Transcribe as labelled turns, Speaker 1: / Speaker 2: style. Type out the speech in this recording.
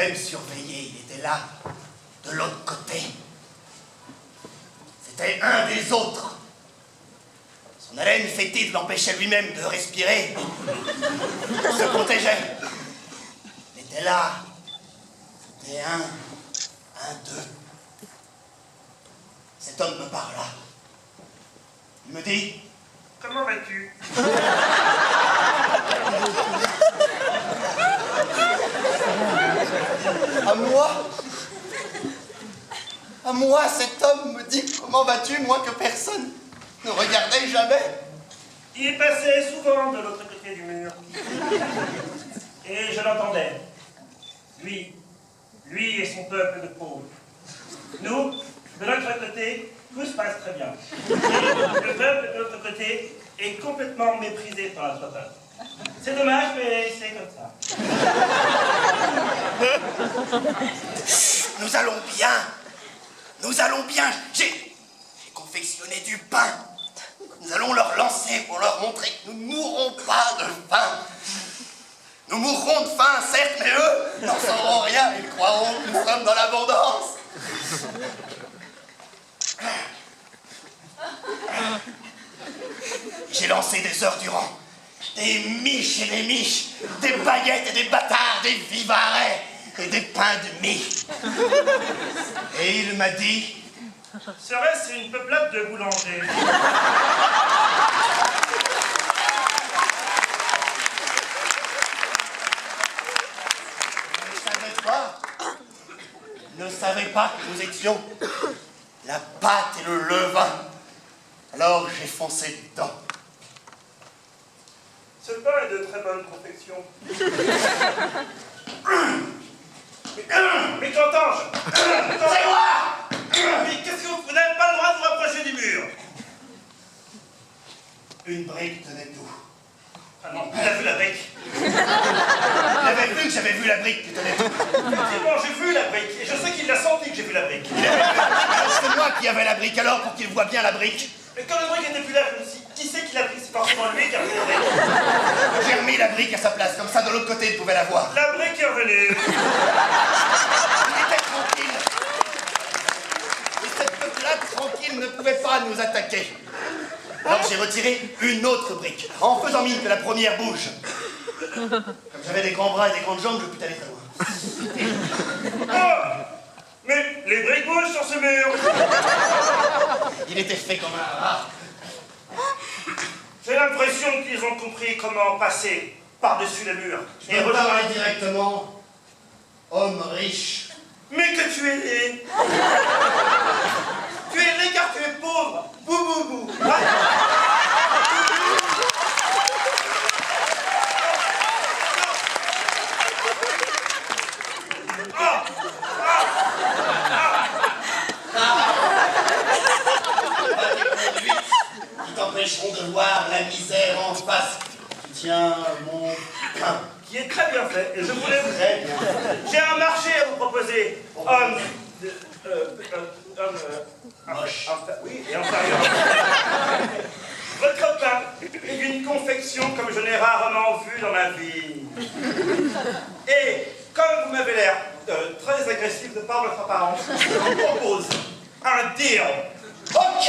Speaker 1: même surveillé, il était là, de l'autre côté. C'était un des autres. Son haleine fétide l'empêchait lui-même de respirer. Il se protégeait. Il était là. C'était un, d'eux. Cet homme me parla. Il me dit...
Speaker 2: Comment vas-tu?
Speaker 1: À moi, cet homme me dit comment vas-tu, moi que personne ne regardait jamais.
Speaker 2: Il passait souvent de l'autre côté du mur. Et je l'entendais. Lui et son peuple de pauvres. Nous, de notre côté, tout se passe très bien. Et le peuple de l'autre côté est complètement méprisé par notre peuple. C'est dommage, mais c'est comme ça.
Speaker 1: Nous allons bien. Nous allons bien. J'ai confectionné du pain. Nous allons leur lancer pour leur montrer que nous ne mourrons pas de faim. Nous mourrons de faim, certes, mais eux n'en sauront rien. Ils croiront que nous sommes dans l'abondance. J'ai lancé des heures durant. Des miches et des miches, des baguettes et des bâtards, des vivarets et des pains de mie. Et il m'a dit...
Speaker 2: Serait-ce une peuplade de boulangers?
Speaker 1: Ne savais pas que nous étions la pâte et le levain. Alors j'ai foncé dedans.
Speaker 2: Ce pain est de très bonne confection. Mais qu'entends-je?
Speaker 1: C'est moi!
Speaker 2: Mais qu'est-ce que vous n'avez pas le droit de vous rapprocher du mur?
Speaker 1: Une brique tenait tout.
Speaker 2: Ah non, il a vu la brique.
Speaker 1: Il avait vu que j'avais vu la brique qui tenait tout.
Speaker 2: Effectivement, j'ai vu la brique. Et je sais qu'il l'a senti que j'ai vu la brique.
Speaker 1: C'est moi qui avais la brique, alors pour qu'il voit bien la brique.
Speaker 2: Mais quand la brique n'était plus là, je me suis dit, qui c'est qui l'a pris? C'est forcément lui qui a pris la brique.
Speaker 1: J'ai remis la brique à sa place, comme ça de l'autre côté il pouvait la voir.
Speaker 2: La brique est revenue.
Speaker 1: Il était tranquille. Et cette peuplade tranquille ne pouvait pas nous attaquer. Alors j'ai retiré une autre brique, en faisant mine que la première bouge. Comme j'avais des grands bras et des grandes jambes, je pus aller très loin.
Speaker 2: Oh, mais les briques bougent sur ce mur.
Speaker 1: Il était fait comme un rat.
Speaker 2: J'ai l'impression qu'ils ont compris comment passer par-dessus le mur.
Speaker 1: Et rejoindre directement, homme riche.
Speaker 2: Mais que tu es laid. Tu es laid car tu es pauvre. Bou bou bou.
Speaker 1: Qui t'empêcheront de voir la misère en face. Tiens, mon pain.
Speaker 2: Qui est très bien fait. Et je voulais vous...
Speaker 1: Très bien.
Speaker 2: J'ai un marché à vous proposer. Homme...
Speaker 1: Moche.
Speaker 2: Oui, et inférieur. Votre pain est d'une confection comme je n'ai rarement vu dans ma vie. Et comme vous m'avez l'air très agressif de par votre apparence, je vous propose un deal.
Speaker 1: Ok!